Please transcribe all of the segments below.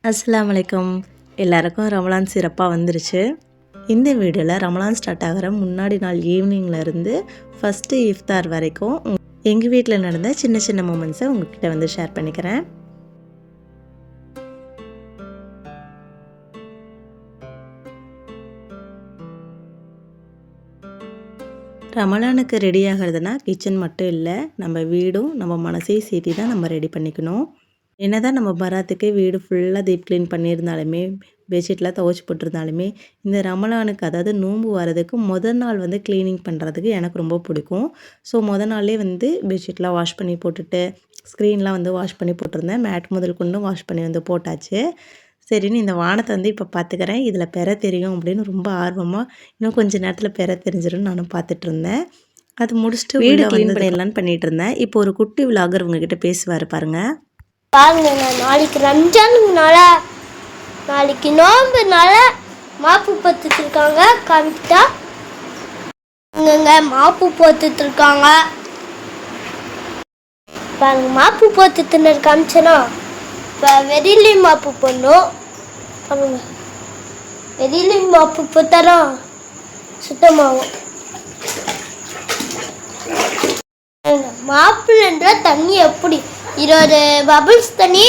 அஸ்ஸலாமு அலைக்கும். எல்லாருக்கும் ரமலான் சிறப்பாக வந்துருச்சு. இந்த வீடியோவில் ரமலான் ஸ்டார்ட் ஆகிற முன்னாடி நாள் ஈவினிங்லேருந்து ஃபஸ்ட்டு இஃப்தார் வரைக்கும் எங்கள் வீட்டில் நடந்த சின்ன சின்ன மூமெண்ட்ஸை உங்ககிட்ட வந்து ஷேர் பண்ணிக்கிறேன். ரமலானுக்கு ரெடி ஆகிறதுனா கிச்சன் மட்டும் இல்லை, நம்ம வீடும் நம்ம மனசையும் சேர்த்து தான் நம்ம ரெடி பண்ணிக்கணும். என்னதான் நம்ம பராத்துக்கு வீடு ஃபுல்லாக டீப் க்ளீன் பண்ணியிருந்தாலுமே, பெட்ஷீட்லாம் துவைச்சி போட்டிருந்தாலுமே, இந்த ரமலானுக்கு அதாவது நோன்பு வரதுக்கு முதல் நாள் வந்து க்ளீனிங் பண்ணுறதுக்கு எனக்கு ரொம்ப பிடிக்கும். ஸோ நாளே வந்து பெட்ஷீட்லாம் வாஷ் பண்ணி போட்டுட்டு, ஸ்க்ரீன்லாம் வந்து வாஷ் பண்ணி போட்டிருந்தேன். மேட் முதல் கொண்டும் வாஷ் பண்ணி வந்து போட்டாச்சு. சரின்னு இந்த வானத்தை வந்து இப்போ பார்த்துக்கிறேன். இதில் பெற தெரியும் அப்படின்னு ரொம்ப ஆர்வமாக, இன்னும் கொஞ்சம் நேரத்தில் பெற தெரிஞ்சிடும்னு நானும் பார்த்துட்ருந்தேன். அது முடிச்சுட்டு வீடு க்ளீன் பண்ணிடலான்னு பண்ணிகிட்டு இருந்தேன். இப்போ ஒரு குட்டி விலாகர் உங்ககிட்ட பேசுவார் பாருங்கள். பாருங்க, நாளைக்கு ரம்ஜானுனால நாளைக்கு நோம்புனால மாப்பு போத்துட்டு இருக்காங்க. காமிக்கிட்டா இங்க மாப்பு போத்துட்டு இருக்காங்க பாருங்க. மாப்பு போத்துட்டு காமிச்சனா இப்போ வெறிலி மாப்பு போடணும். பாருங்க, வெறிலி மாப்பு போத்தாலும் சுத்தமாகும். மாப்புலன்ற தண்ணி எப்படி 20 பபிள்ஸ் தண்ணி,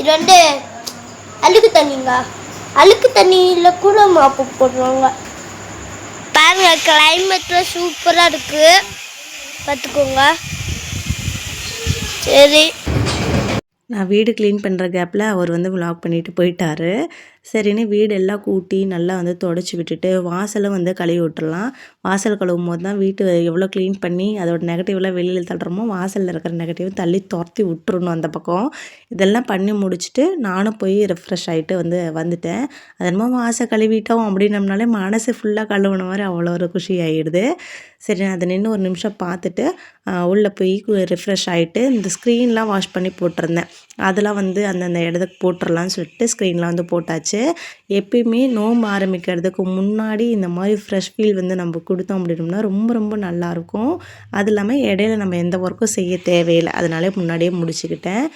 2 அழுக்கு தண்ணிங்க. அழுக்கு தண்ணியில் கூட மாப்பு போடுவாங்க. பாருங்க, கிளைமேட்லாம் சூப்பராக இருக்குது, பார்த்துக்கோங்க. சரி, நான் வீடு க்ளீன் பண்ணுற கேப்பில் அவர் வந்து விலாக் பண்ணிவிட்டு போயிட்டார். சரின்னு வீடு எல்லாம் கூட்டி நல்லா வந்து தொடச்சி விட்டுட்டு வாசலும் வந்து கழுவி விட்டுறலாம். வாசல் கழுவும் போது தான் வீட்டு எவ்வளோ க்ளீன் பண்ணி அதோட நெகட்டிவ்லாம் வெளியில் தள்ளுறோமோ வாசலில் இருக்கிற நெகட்டிவ் தள்ளி துரத்தி விட்டுறணும் அந்த பக்கம். இதெல்லாம் பண்ணி முடிச்சுட்டு நானும் போய் ரெஃப்ரெஷ் ஆகிட்டு வந்துட்டேன். அது என்னமோ வாசல் கழுவிட்டோம் அப்படின்னம்னாலே மனசு ஃபுல்லாக கழுவுன மாதிரி அவ்வளோ ஒரு குஷி ஆகிடுது. சரி, அதை நின்று ஒரு நிமிஷம் பார்த்துட்டு உள்ளே போய் ரெஃப்ரெஷ் ஆகிட்டு இந்த ஸ்க்ரீன்லாம் வாஷ் பண்ணி போட்டிருந்தேன். அதெல்லாம் வந்து அந்தந்த இடத்துக்கு போட்டுடலான்னு சொல்லிட்டு ஸ்க்ரீன்லாம் வந்து போட்டாச்சு. எப்பயுமே நோன்பு ஆரம்பிக்கிறதுக்கு முன்னாடி இந்த மாதிரி ஃப்ரெஷ் ஃபீல் வந்து நம்ம கொடுத்தோம் அப்படின்னோம்னா ரொம்ப ரொம்ப நல்லாயிருக்கும். அது இல்லாமல் இடையில நம்ம எந்த ஒர்க்கும் செய்ய தேவையில்லை, அதனாலே முன்னாடியே முடிச்சுக்கிட்டேன்.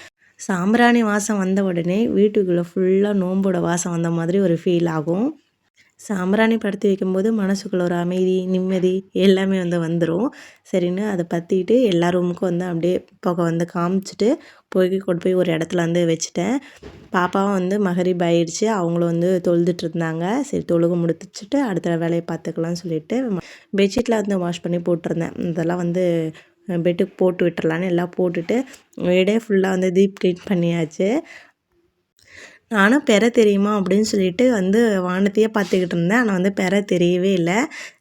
சாம்பிராணி வாசம் வந்த உடனே வீட்டுக்குள்ளே ஃபுல்லாக நோம்போட வாசம் வந்த மாதிரி ஒரு ஃபீல் ஆகும். சாம்பிராணி படுத்தி வைக்கும்போது மனசுக்குள்ள ஒரு அமைதி, நிம்மதி எல்லாமே வந்து வந்துடும். சரின்னு அதை பற்றிட்டு எல்லா ரூமுக்கும் வந்து அப்படியே புகை வந்து காமிச்சிட்டு கொண்டு போய் ஒரு இடத்துல வந்து வச்சுட்டேன். பாப்பாவும் வந்து மகரிப் ஆயிடுச்சு, அவங்களும் வந்து தொழுதுட்டு இருந்தாங்க. சரி, தொழுக முடிச்சுட்டு அடுத்த வேலையை பார்த்துக்கலாம்னு சொல்லிட்டு பெட்ஷீட்டில் வந்து வாஷ் பண்ணி போட்டிருந்தேன். இதெல்லாம் வந்து பெட்டுக்கு போட்டு விட்டுறலான்னு எல்லாம் போட்டுட்டு வீடே ஃபுல்லாக வந்து டீப் க்ளீன் பண்ணியாச்சு. நானும் பெற தெரியுமா அப்படின்னு சொல்லிட்டு வந்து வானத்தையே பார்த்துக்கிட்டு இருந்தேன். ஆனால் வந்து பெற தெரியவே இல்லை.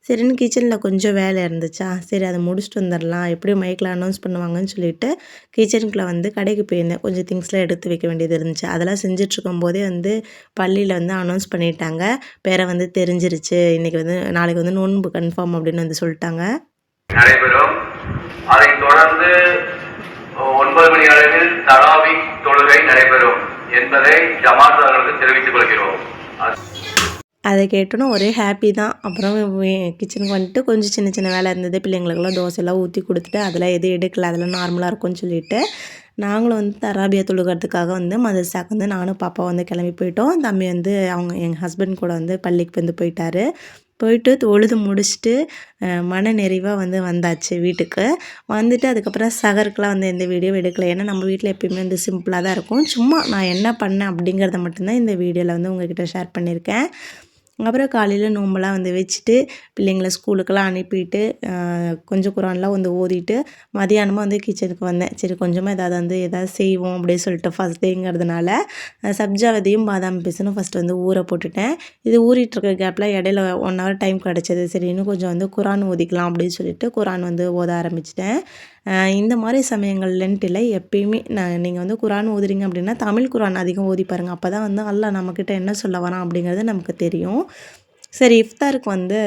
சரின்னு கிச்சனில் கொஞ்சம் வேலை இருந்துச்சா, சரி அதை முடிச்சுட்டு வந்துடலாம், எப்படியும் மைக்கில் அனௌன்ஸ் பண்ணுவாங்கன்னு சொல்லிட்டு கிச்சனுக்குள்ளே வந்து கடைக்கு போயிருந்தேன். கொஞ்சம் திங்ஸ்லாம் எடுத்து வைக்க வேண்டியது இருந்துச்சு. அதெல்லாம் செஞ்சிட்ருக்கும் போதே வந்து பள்ளியில் வந்து அனௌன்ஸ் பண்ணிட்டாங்க, பெற வந்து தெரிஞ்சிருச்சு, இன்றைக்கி வந்து நாளைக்கு வந்து நோன்பு கன்ஃபார்ம் அப்படின்னு வந்து சொல்லிட்டாங்க. நடைபெறும். அதைத் தொடர்ந்து 9 மணி அளவில் தராவி தொழுகை நடைபெறும் என்பதை ஜமாத்தார்களுக்கு தெரிவித்துக் கொள்கிறோம். அதை கேட்டோன்னா ஒரே ஹாப்பி தான். அப்புறம் கிச்சனுக்கு வந்துட்டு கொஞ்சம் சின்ன சின்ன வேலை இருந்தது. பிள்ளைங்களுக்கெல்லாம் தோசையெல்லாம் ஊற்றி கொடுத்துட்டு அதெல்லாம் எதுவும் எடுக்கல, அதெல்லாம் நார்மலாக இருக்கும்னு சொல்லிட்டு நாங்களும் வந்து தராபியா தொழுகிறதுக்காக வந்து மதரசாக்கு வந்து நானும் பாப்பா வந்து கிளம்பி போயிட்டோம். தம்பி வந்து எங்கள் ஹஸ்பண்ட் கூட வந்து பள்ளிக்கு வந்து போயிட்டார். போயிட்டு தொழுது முடிச்சுட்டு மன நிறைவாக வந்து வந்தாச்சு வீட்டுக்கு. வந்துட்டு அதுக்கப்புறம் சகருக்கெலாம் வந்து எந்த வீடியோ எடுக்கலை. ஏன்னா நம்ம வீட்டில் எப்பயுமே வந்து சிம்பிளாக தான் இருக்கும். சும்மா நான் என்ன பண்ணேன் அப்படிங்கிறத மட்டும்தான் இந்த வீடியோவில் வந்து உங்கள்கிட்ட ஷேர் பண்ணியிருக்கேன். அப்புறம் காலையில் நோம்பெல்லாம் வந்து வச்சுட்டு பிள்ளைங்களை ஸ்கூலுக்கெல்லாம் அனுப்பிட்டு கொஞ்சம் குரான்லாம் வந்து ஓதிட்டு மதியானமாக வந்து கிச்சனுக்கு வந்தேன். சரி, கொஞ்சமாக எதாவது செய்வோம் அப்படின்னு சொல்லிட்டு ஃபஸ்ட் டேங்கிறதுனால சப்ஜா விதையும் பாதாம் பீஸனும் ஃபஸ்ட்டு வந்து ஊற போட்டுட்டேன். இது ஊறிட்டுருக்க கேப்பில் இடையில 1 hour டைம் கிடச்சிது. சரி, இன்னும் கொஞ்சம் வந்து குரான் ஓதிக்கலாம் அப்படின்னு சொல்லிட்டு குரான் வந்து ஓத ஆரம்பிச்சிட்டேன். இந்த மாதிரி சமயங்கள்லன்ட்டு இல்லை, எப்பயுமே நீங்கள் வந்து குரான் ஓதுறீங்க அப்படின்னா தமிழ் குரான் அதிகம் ஓதி பாருங்கள். அப்போ தான் வந்து அல்லாஹ் நம்மக்கிட்ட என்ன சொல்ல வரான் அப்படிங்கிறது நமக்கு தெரியும். சரி, இஃப்தாருக்கு வந்து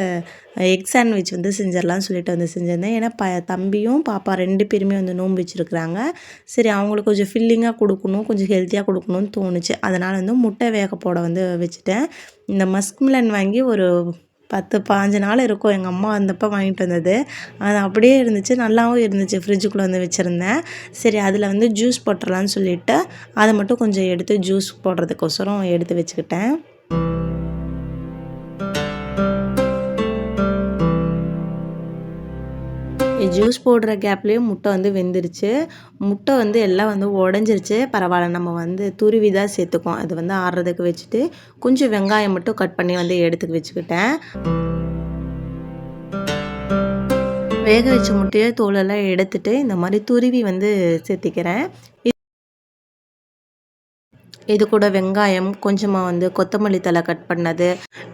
எக் சாண்ட்விச் வந்து செஞ்சிடலான்னு சொல்லிட்டு வந்து செஞ்சுருந்தேன். ஏன்னா தம்பியும் பாப்பா 2 பேருமே வந்து நோன்பு வச்சுருக்குறாங்க. சரி, அவங்களுக்கு கொஞ்சம் ஃபில்லிங்காக கொடுக்கணும், கொஞ்சம் ஹெல்த்தியாக கொடுக்கணும்னு தோணுச்சு. அதனால் வந்து முட்டை வேக போட வந்து வச்சுட்டேன். இந்த மஸ்க் மிலன் வாங்கி ஒரு 10-15 நாள் இருக்கும். எங்கள் அம்மா வந்தப்போ வாங்கிட்டு வந்தது. அது அப்படியே இருந்துச்சு, நல்லாவும் இருந்துச்சு. ஃப்ரிட்ஜுக்குள்ளே வந்து வச்சுருந்தேன். சரி அதில் வந்து ஜூஸ் போட்டுடலான்னு சொல்லிவிட்டு அதை மட்டும் கொஞ்சம் எடுத்து ஜூஸ் போடுறதுக்கோசரம் எடுத்து வச்சுக்கிட்டேன். ஜூஸ் போடுற கேப்லேயே முட்டை வந்து வெந்துருச்சு. முட்டை வந்து எல்லாம் வந்து உடஞ்சிருச்சு. பரவாயில்ல, நம்ம வந்து துருவி தான் சேர்த்துக்குவோம். அது வந்து ஆறுறதுக்கு வச்சுட்டு கொஞ்சம் வெங்காயம் மட்டும் கட் பண்ணி வந்து எடுத்துக்க வச்சுக்கிட்டேன். வேக வச்ச முட்டையை தோலெல்லாம் எடுத்துட்டு இந்த மாதிரி துருவி வந்து சேர்த்திக்கிறேன். இது கூட வெங்காயம், கொஞ்சமாக வந்து கொத்தமல்லி தழை கட் பண்ணது,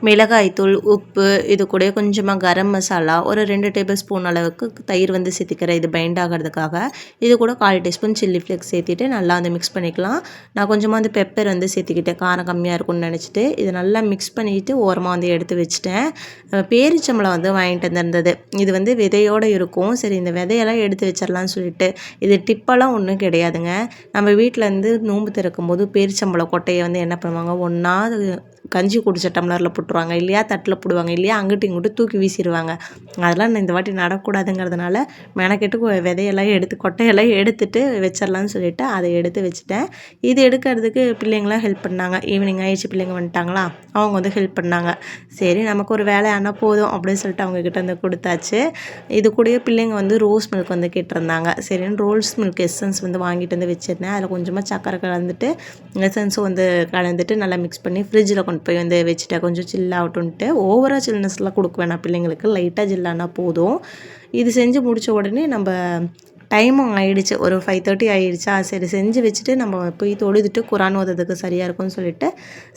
மிளகாய்த்தூள், உப்பு, இது கூட கொஞ்சமாக கரம் மசாலா, ஒரு 2 டேபிள் ஸ்பூன் அளவுக்கு தயிர் வந்து சேர்த்திக்கிறேன். இது பைண்ட் ஆகிறதுக்காக. இது கூட 1/4 டீஸ்பூன் சில்லி ஃப்ளேக்ஸ் சேர்த்திட்டு நல்லா வந்து மிக்ஸ் பண்ணிக்கலாம். நான் கொஞ்சமாக வந்து பெப்பர் வந்து சேர்த்திக்கிட்டேன், காரம் கம்மியாக இருக்கும்னு நினச்சிட்டு. இது நல்லா மிக்ஸ் பண்ணிவிட்டு ஓரமாக வந்து எடுத்து வச்சுட்டேன். பேரிச்சம்பழம் வந்து வாங்கிட்டு வந்திருந்தது. இது வந்து விதையோடு இருக்கும். சரி, இந்த விதையெல்லாம் எடுத்து வச்சிடலான்னு சொல்லிட்டு. இது டிப்பெல்லாம் ஒன்றும் கிடையாதுங்க. நம்ம வீட்டிலேருந்து நோன்பு திறக்கும் போது பேரிச்சம்பழம் கொட்டையை வந்து என்ன பண்ணுவாங்க, ஒன்றா கஞ்சி குடிச்ச டம்ளரில் போட்டுருவாங்க, இல்லையா தட்டில் போடுவாங்க, இல்லையா அங்கிட்டு இங்கிட்டு தூக்கி வீசிடுவாங்க. அதெல்லாம் இந்த வாட்டி நடக்கூடாதுங்கிறதுனால மெனக்கெட்டு விதையெல்லாம் எடுத்து கொட்டையெல்லாம் எடுத்துட்டு வச்சிடலான்னு சொல்லிட்டு அதை எடுத்து வச்சுட்டேன். இது எடுக்கிறதுக்கு பிள்ளைங்களாம் ஹெல்ப் பண்ணாங்க. ஈவினிங் ஆயிடுச்சு, பிள்ளைங்க வந்துட்டாங்களா, அவங்க வந்து ஹெல்ப் பண்ணாங்க. சரி, நமக்கு ஒரு வேலை ஆனால் போதும் அப்படின்னு சொல்லிட்டு அவங்கக்கிட்ட வந்து கொடுத்தாச்சு. இது கூடயே பிள்ளைங்க வந்து ரோஸ் மில்க் வந்து கேட்டிருந்தாங்க. சரின்னு ரோஸ் மில்க் எசன்ஸ் வந்து வாங்கிட்டு வந்து வச்சுருந்தேன். அதில் கொஞ்சமாக சக்கரை கலந்துட்டு எசன்ஸும் வந்து கலந்துட்டு நல்லா மிக்ஸ் பண்ணி ஃப்ரிட்ஜில் கொண்டு போய் வந்து வச்சுட்டேன். கொஞ்சம் சில்லாகட்டும்ன்ட்டு. ஓவராக சில்னஸ்லாம் கொடுக்க வேணாம் பிள்ளைங்களுக்கு, லைட்டாக ஜில்லானா போதும். இது செஞ்சு முடித்த உடனே நம்ம டைமும் ஆயிடுச்சு, ஒரு 5:30 ஆயிடுச்சா. சரி, செஞ்சு வச்சுட்டு நம்ம போய் தொழுதுட்டு குரான் ஓதுறதுக்கு சரியாக இருக்கும்னு சொல்லிட்டு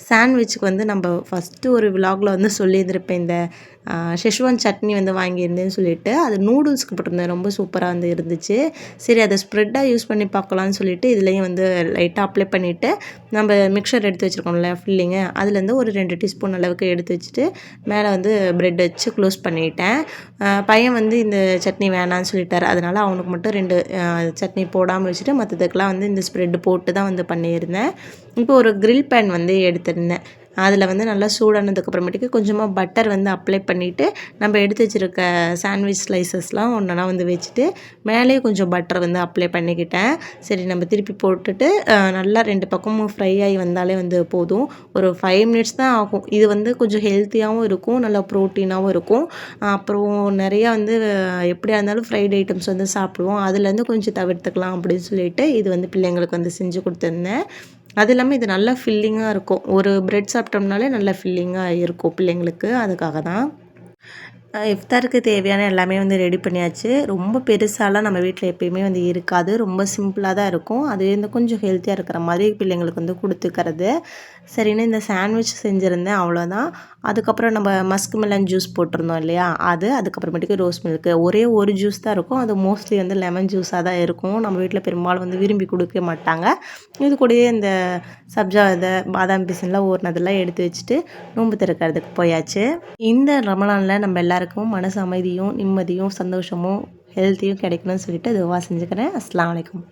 சாண்ட்விச்சுக்கு வந்து நம்ம ஃபஸ்ட்டு ஒரு விலாகில் வந்து சொல்லியிருந்திருப்பேன், இந்த ஷெஷ்வான் சட்னி வந்து வாங்கியிருந்தேன்னு சொல்லிட்டு. அது நூடுல்ஸ்க்கு போட்டிருந்தேன், ரொம்ப சூப்பராக வந்து இருந்துச்சு. சரி, அதை ஸ்ப்ரெட்டாக யூஸ் பண்ணி பார்க்கலான்னு சொல்லிட்டு இதுலேயும் வந்து லைட்டாக அப்ளை பண்ணிவிட்டு நம்ம மிக்சர் எடுத்து வச்சுருக்கோம்ல ஃபில்லிங்கு, அதுலேருந்து ஒரு 2 டீஸ்பூன் அளவுக்கு எடுத்து வச்சுட்டு மேலே வந்து ப்ரெட் வச்சு க்ளோஸ் பண்ணிட்டேன். பையன் வந்து இந்த சட்னி வேணான்னு சொல்லிட்டார். அதனால் அவனுக்கு மட்டும் 2 சட்னி போடாமல் வச்சுட்டு மற்றதுக்கெலாம் வந்து இந்த ஸ்ப்ரெட்டு போட்டு தான் வந்து பண்ணியிருந்தேன். இப்போ ஒரு கிரில் பேன் வந்து எடுத்திருந்தேன். அதில் வந்து நல்லா சூடானதுக்கப்புறமேட்டுக்கு கொஞ்சமாக பட்டர் வந்து அப்ளை பண்ணிவிட்டு நம்ம எடுத்து வச்சுருக்க சாண்ட்விச் ஸ்லைசஸ்லாம் ஒன்றா வந்து வச்சுட்டு மேலேயே கொஞ்சம் பட்டர் வந்து அப்ளை பண்ணிக்கிட்டேன். சரி, நம்ம திருப்பி போட்டுட்டு நல்லா 2 பக்கமும் ஃப்ரை ஆகி வந்தாலே வந்து போதும். ஒரு 5 மினிட்ஸ் தான் ஆகும். இது வந்து கொஞ்சம் ஹெல்த்தியாகவும் இருக்கும், நல்லா ப்ரோட்டீனாகவும் இருக்கும். அப்புறம் நிறையா வந்து எப்படியா இருந்தாலும் ஃப்ரைட் ஐட்டம்ஸ் வந்து சாப்பிடுவோம், அதுலேருந்து கொஞ்சம் தவிர்த்துக்கலாம் அப்படின்னு சொல்லிட்டு இது வந்து பிள்ளைங்களுக்கு வந்து செஞ்சு கொடுத்துருந்தேன். அது இல்லாமல் இது நல்லா ஃபில்லிங்காக இருக்கும். ஒரு பிரெட் சாப்பிட்டோம்னாலே நல்லா ஃபில்லிங்காக இருக்கும் பிள்ளைங்களுக்கு. அதுக்காக தான். இஃப்தாருக்கு தேவையான எல்லாமே வந்து ரெடி பண்ணியாச்சு. ரொம்ப பெருசாலாம் நம்ம வீட்டில் எப்பயுமே வந்து இருக்காது. ரொம்ப சிம்பிளாக தான் இருக்கும். அது வந்து கொஞ்சம் ஹெல்த்தியாக இருக்கிற மாதிரி பிள்ளைங்களுக்கு வந்து கொடுத்துக்கிறது. சரின்னு இந்த சாண்ட்விச் செஞ்சுருந்தேன், அவ்வளோதான். அதுக்கப்புறம் நம்ம மஸ்க் மெலன் ஜூஸ் போட்டிருந்தோம் இல்லையா, அது, அதுக்கப்புறமேட்டுக்கு ரோஸ் மில்க்கு. ஒரே ஒரு ஜூஸ் தான் இருக்கும். அது மோஸ்ட்லி வந்து லெமன் ஜூஸாக தான் இருக்கும். நம்ம வீட்டில் பெரும்பாலும் வந்து விரும்பி கொடுக்க மாட்டாங்க. இது கூடயே இந்த சப்ஜா விதை, பாதாம் பிசின்லாம் ஊறினதெல்லாம் எடுத்து வச்சுட்டு நோன்பு திறக்கிறதுக்கு போயாச்சு. இந்த ரமலானில் நம்ம எல்லாருக்கும் மனசு அமைதியும், நிம்மதியும், சந்தோஷமும், ஹெல்த்தியும் கிடைக்கணும்னு சொல்லிட்டு துவா செஞ்சுக்கிறேன். அஸ்ஸலாமு அலைக்கும்.